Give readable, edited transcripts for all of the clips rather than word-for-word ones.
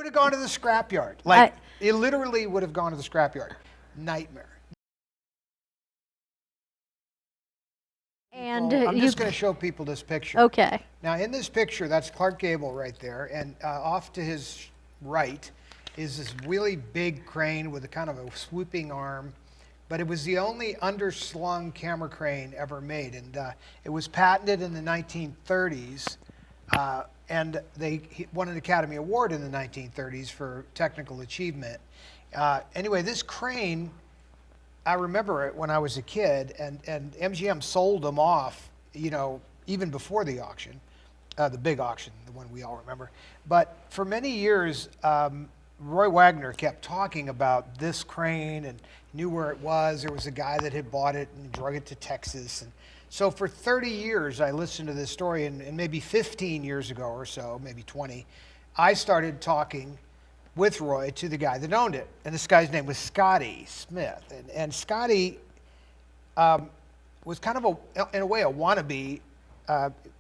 would have gone to the scrapyard. Like, it literally would have gone to the scrapyard. Nightmare. And I'm just going to show people this picture. Okay. Now, in this picture, that's Clark Gable right there, and off to his right is this really big crane with a kind of a swooping arm, but it was the only underslung camera crane ever made, and it was patented in the 1930s, and he won an Academy Award in the 1930s for technical achievement. Anyway, this crane, I remember it when I was a kid, and MGM sold them off, you know, even before the auction, the big auction, the one we all remember. But for many years, Roy Wagner kept talking about this crane and knew where it was. There was a guy that had bought it and drug it to Texas. And so for 30 years, I listened to this story, and maybe 15 years ago or so, maybe 20, I started talking with Roy to the guy that owned it. And this guy's name was Scotty Smith. And Scotty was kind of, in a way, a wannabe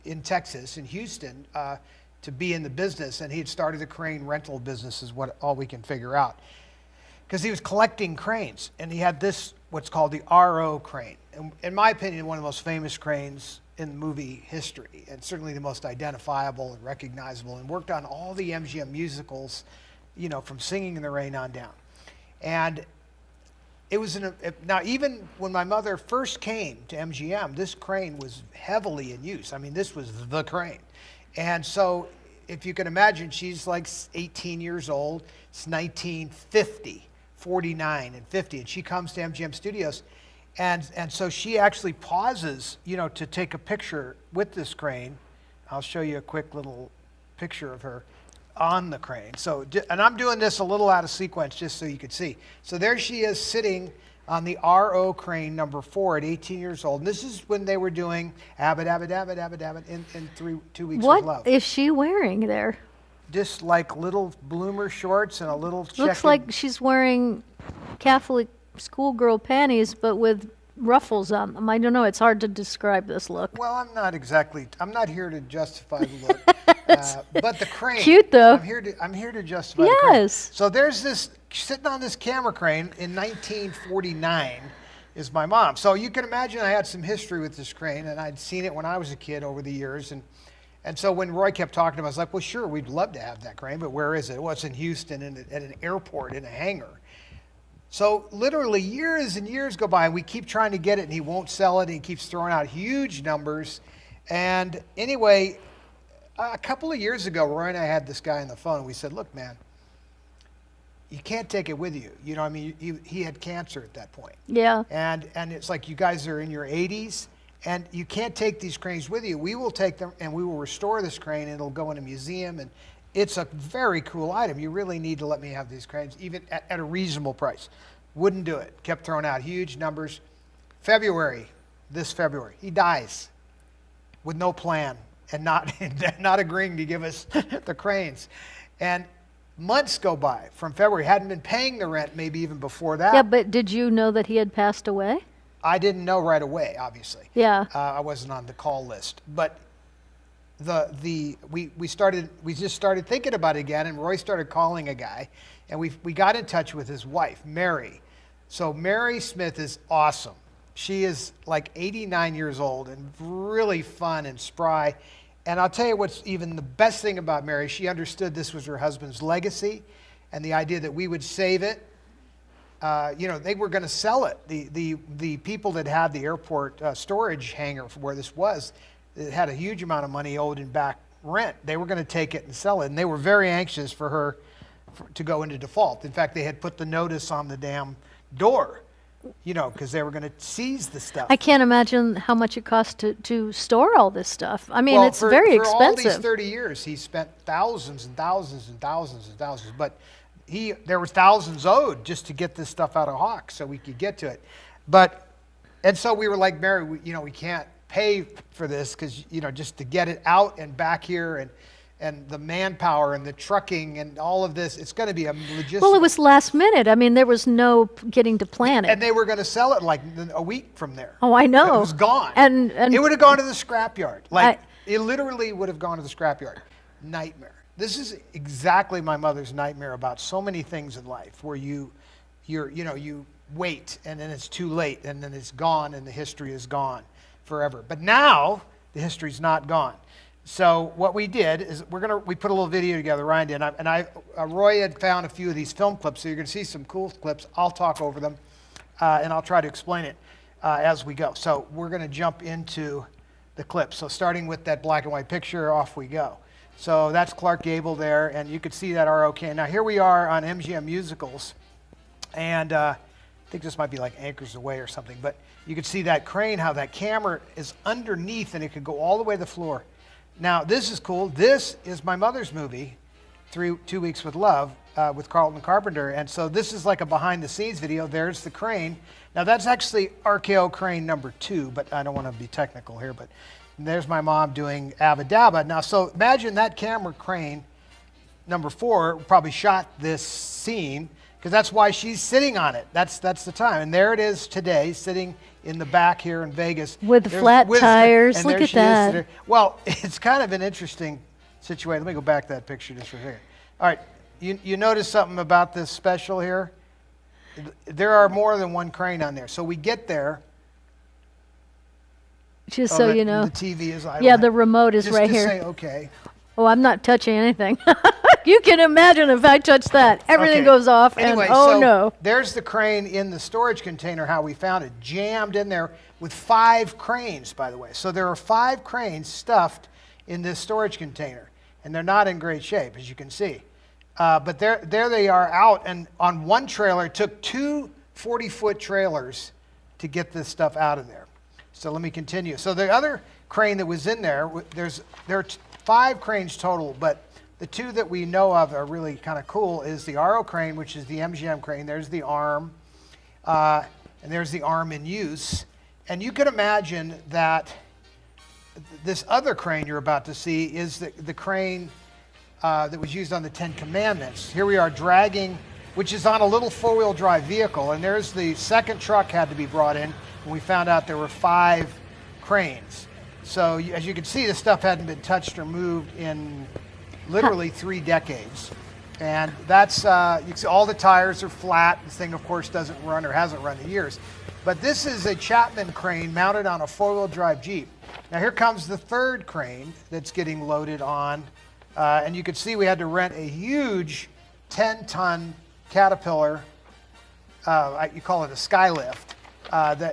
in Texas, in Houston, to be in the business. And he had started a crane rental business is all we can figure out. Because he was collecting cranes. And he had this, what's called the RO crane. And in my opinion, one of the most famous cranes in movie history. And certainly the most identifiable and recognizable. And worked on all the MGM musicals, you know, from Singing in the Rain on down. And it was now even when my mother first came to MGM, this crane was heavily in use. I mean, this was the crane. And so if you can imagine, she's like 18 years old. It's 1950, 49 and 50. And she comes to MGM Studios. And so she actually pauses, you know, to take a picture with this crane. I'll show you a quick little picture of her on the crane. So, and I'm doing this a little out of sequence just so you could see. So there she is sitting on the RO crane number 4 at 18 years old. And this is when they were doing Abbott, Abbott, Abbott, Abbott, Abbott in 2 weeks with love. What is she wearing there? Just like little bloomer shorts and a little Looks like she's wearing Catholic schoolgirl panties, but with ruffles on them. I don't know. It's hard to describe this look. Well, I'm not here to justify the look. But the crane. Cute though. I'm here to justify the crane. Yes. So there's this, sitting on this camera crane in 1949 is my mom. So you can imagine I had some history with this crane, and I'd seen it when I was a kid over the years. And so when Roy kept talking to me, I was like, well, sure, we'd love to have that crane, but where is it? Well, it's in Houston at an airport in a hangar. So literally years and years go by, and we keep trying to get it, and he won't sell it, and he keeps throwing out huge numbers. And anyway, a couple of years ago, Roy and I had this guy on the phone, and we said, look, man, you can't take it with you. You know, I mean, he had cancer at that point. Yeah. And it's like, you guys are in your 80s, and you can't take these cranes with you. We will take them, and we will restore this crane, and it'll go in a museum, and it's a very cool item. You really need to let me have these cranes, even at a reasonable price. Wouldn't do it. Kept throwing out huge numbers. This February, he dies with no plan and not agreeing to give us the cranes. And months go by from February. Hadn't been paying the rent maybe even before that. Yeah, but did you know that he had passed away? I didn't know right away, obviously. Yeah. I wasn't on the call list. But we just started thinking about it again, and Roy started calling a guy, and we got in touch with his wife, Mary. So Mary Smith is awesome. She is like 89 years old and really fun and spry. And I'll tell you what's even the best thing about Mary, she understood this was her husband's legacy, and the idea that we would save it. You know, they were going to sell it. The people that had the airport storage hangar where this was, it had a huge amount of money owed in back rent. They were going to take it and sell it, and they were very anxious for her to go into default. In fact, they had put the notice on the damn door, you know, because they were going to seize the stuff. I can't imagine how much it costs to store all this stuff. I mean, it's very expensive. For all these 30 years, he spent thousands and thousands and thousands and thousands, but there was thousands owed just to get this stuff out of Hawk so we could get to it. And so we were like, Mary, we can't pay for this because, you know, just to get it out and back here and the manpower and the trucking and all of this, it's going to be a logistical. Well, it was last minute. I mean, there was no getting to plan it. And they were going to sell it like a week from there. Oh, I know. It was gone. And it would have gone to the scrapyard. It literally would have gone to the scrapyard. Nightmare. This is exactly my mother's nightmare about so many things in life, where you wait and then it's too late and then it's gone and the history is gone forever. But now the history's not gone. So what we did is we put a little video together, Ryan did, and Roy had found a few of these film clips, so you're going to see some cool clips. I'll talk over them, and I'll try to explain it as we go. So we're going to jump into the clips. So starting with that black and white picture, off we go. So that's Clark Gable there, and you can see that ROK. Now here we are on MGM Musicals, and I think this might be like Anchors Away or something, but you can see that crane, how that camera is underneath, and it could go all the way to the floor. Now, this is cool. This is my mother's movie, 2 Weeks with Love, with Carlton Carpenter. And so this is like a behind-the-scenes video. There's the crane. Now, that's actually RKO crane number 2, but I don't want to be technical here. But there's my mom doing Abba Dabba. Now, so imagine that camera crane number 4 probably shot this scene, because that's why she's sitting on it. That's the time. And there it is today, sitting in the back here in Vegas. With flat tires. Look at that. Well, it's kind of an interesting situation. Let me go back to that picture just for a second. All right, you notice something about this special here? There are more than one crane on there. So we get there. Just so you know. The TV is idle. Yeah, the remote is right here. Just to say, okay. Oh, I'm not touching anything. You can imagine if I touch that, everything goes off, anyway, and oh so no. There's the crane in the storage container, how we found it, jammed in there with 5 cranes, by the way. So there are 5 cranes stuffed in this storage container, and they're not in great shape, as you can see. But there they are out, and on one trailer, it took 2 40-foot trailers to get this stuff out of there. So let me continue. So the other crane that was in there, there are 5 cranes total, but the 2 that we know of are really kind of cool is the RO crane, which is the MGM crane. There's the arm, and there's the arm in use. And you can imagine that this other crane you're about to see is the crane that was used on the 10 Commandments. Here we are dragging, which is on a little 4-wheel drive vehicle. And there's the second truck had to be brought in, and we found out there were 5 cranes. So as you can see, the stuff hadn't been touched or moved in literally 3 decades. And that's, you can see all the tires are flat. This thing, of course, doesn't run or hasn't run in years. But this is a Chapman crane mounted on a 4-wheel drive Jeep. Now here comes the 3rd crane that's getting loaded on. And you can see we had to rent a huge 10-ton Caterpillar, you call it a skylift,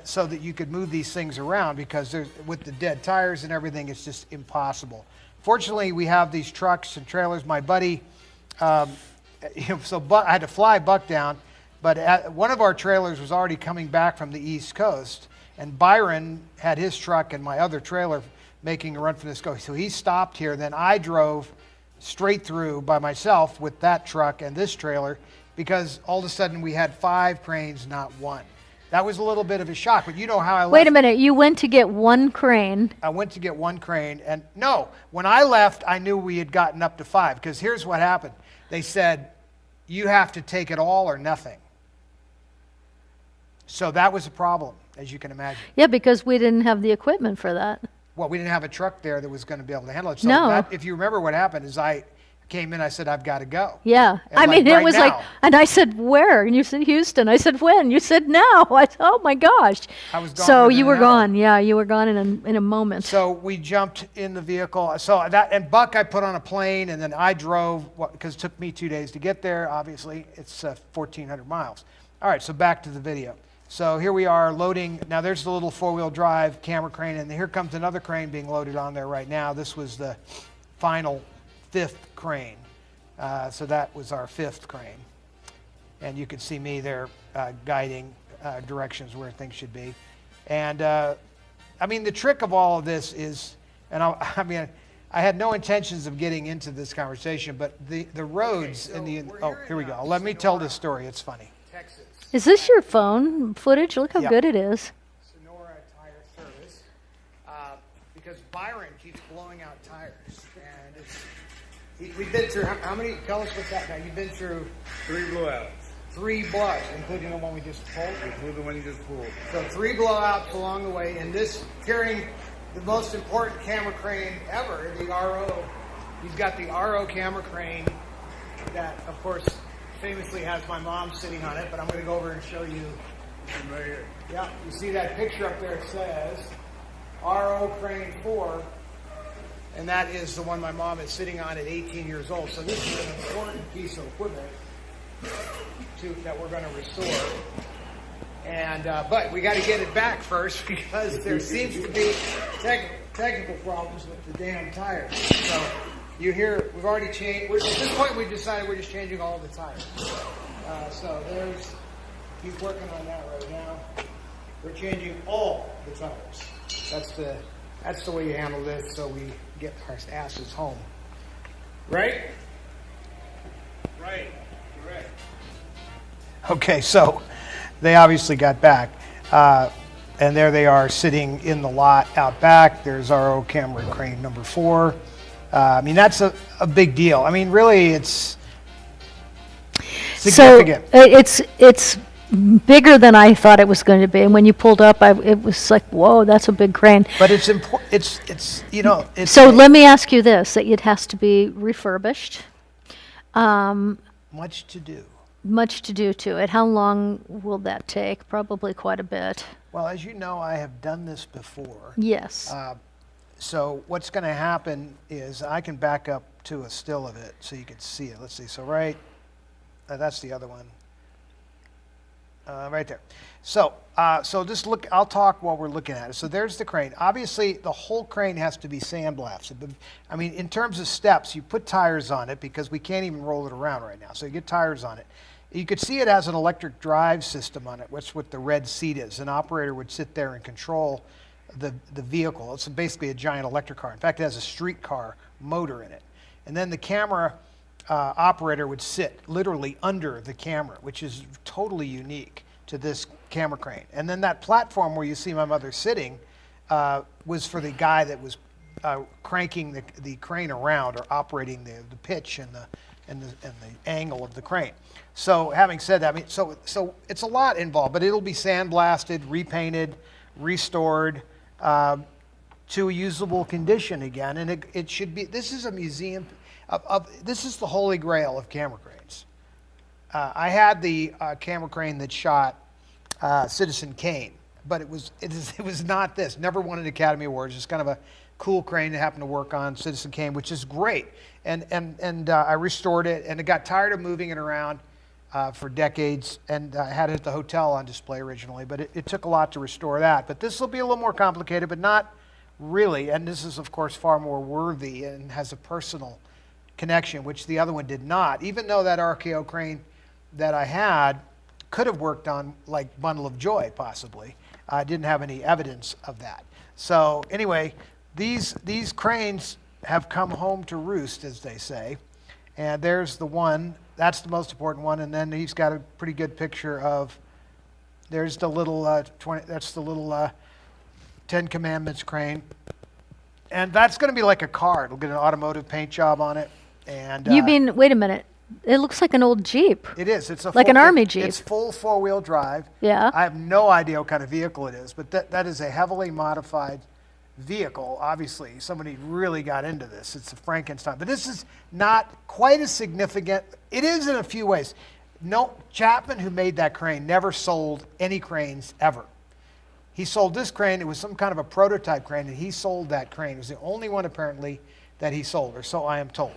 so that you could move these things around, because with the dead tires and everything, it's just impossible. Fortunately, we have these trucks and trailers. My buddy, I had to fly Buck down, but one of our trailers was already coming back from the East Coast, and Byron had his truck and my other trailer making a run for this coast. So he stopped here. Then I drove straight through by myself with that truck and this trailer, because all of a sudden we had 5 cranes, not 1. That was a little bit of a shock, but you know how I left. Wait a minute, you went to get 1 crane. I went to get 1 crane, and no, when I left, I knew we had gotten up to 5, because here's what happened. They said, you have to take it all or nothing. So that was a problem, as you can imagine. Yeah, because we didn't have the equipment for that. Well, we didn't have a truck there that was going to be able to handle it. So No. if you remember what happened is I came in, I said, I've got to go. Yeah. And I mean, right it was now. like, and I said, where? And you said, Houston. I said, when? You said, now. I said, oh my gosh. I was gone So within you were an hour. gone. Yeah, you were gone in a moment. So we jumped in the vehicle. So and Buck I put on a plane, and then I drove, because it took me 2 days to get there, obviously. It's 1,400 miles. All right, so back to the video. So here we are loading. Now there's the little 4-wheel drive camera crane, and here comes another crane being loaded on there right now. This was the final 5th crane. So that was our 5th crane. And you can see me there guiding directions where things should be. And I mean, the trick of all of this is, and I had no intentions of getting into this conversation, but the roads in the, here we go. Let me tell this story. It's funny. Texas. Is this your phone footage? Look how good it is. Sonora Tire Service. Because Byron keeps blowing out tires. And we've been through, how many, tell us what's that now? You've been through 3 blowouts. 3 blowouts, including the one we just pulled? Including the one you just pulled. So 3 blowouts along the way, and this carrying the most important camera crane ever, the RO He's got the RO camera crane that, of course, famously has my mom sitting on it, but I'm going to go over and show you. Right here. Yeah, you see that picture up there? It says RO Crane 4, and that is the one my mom is sitting on at 18 years old. So this is an important piece of equipment that we're going to restore. And but we got to get it back first because there seems to be technical problems with the damn tires. So you hear we've already changed. At this point, we've decided we're just changing all the tires. So there's. He's working on that right now. We're changing all the tires. That's the way you handle this, so we get our asses home. Right? Right. Correct. Okay, so they obviously got back. And there they are sitting in the lot out back. There's RO camera crane number 4. I mean, that's a big deal. I mean, really, it's significant. So it's bigger than I thought it was going to be. And when you pulled up, it was like, whoa, that's a big crane. But it's important. It's you know. It's so let me ask you this: that it has to be refurbished. Much to do. Much to do to it. How long will that take? Probably quite a bit. Well, as you know, I have done this before. Yes. So what's going to happen is I can back up to a still of it so you can see it. Let's see. So that's the other one. Right there. So just look, I'll talk while we're looking at it. So there's the crane. Obviously, the whole crane has to be sandblasted. But, I mean, in terms of steps, you put tires on it because we can't even roll it around right now. So you get tires on it. You could see it has an electric drive system on it, which is what the red seat is. An operator would sit there and control the vehicle. It's basically a giant electric car. In fact, it has a streetcar motor in it. And then the camera operator would sit literally under the camera, which is totally unique to this camera crane. And then that platform where you see my mother sitting was for the guy that was cranking the crane around or operating the pitch and the angle of the crane. So having said that, I mean, so it's a lot involved, but it'll be sandblasted, repainted, restored to a usable condition again. And it should be. This is a museum. This is the holy grail of camera cranes. I had the camera crane that shot Citizen Kane, but it was not this. Never won an Academy Award. It's just kind of a cool crane that happened to work on Citizen Kane, which is great. And I restored it, and it got tired of moving it around for decades, and I had it at the hotel on display originally, but it took a lot to restore that. But this will be a little more complicated, but not really. And this is, of course, far more worthy and has a personal connection, which the other one did not, even though that RKO crane that I had could have worked on like Bundle of Joy, possibly. I didn't have any evidence of that. So anyway, these cranes have come home to roost, as they say. And there's the one, that's the most important one, and then he's got a pretty good picture of, there's the little, that's the little 10 Commandments crane. And that's going to be like a car. It'll get an automotive paint job on it. And you mean, wait a minute, it looks like an old Jeep. it is. It's like an Army Jeep. It's full 4-wheel drive. Yeah. I have no idea what kind of vehicle it is, but that is a heavily modified vehicle. Obviously, somebody really got into this. It's a Frankenstein. But this is not quite as significant. It is in a few ways. No, Chapman, who made that crane, never sold any cranes ever. He sold this crane. It was some kind of a prototype crane, and he sold that crane. It was the only one, apparently, that he sold, or so I am told.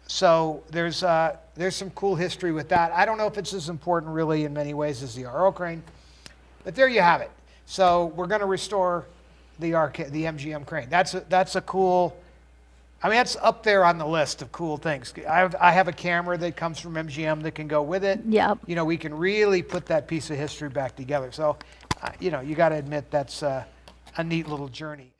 So there's some cool history with that. I don't know if it's as important, really, in many ways as the RO crane, but there you have it. So we're going to restore the MGM crane. That's a cool. I mean, that's up there on the list of cool things. I have a camera that comes from MGM that can go with it. Yeah. You know, we can really put that piece of history back together. So, you know, you got to admit that's a neat little journey.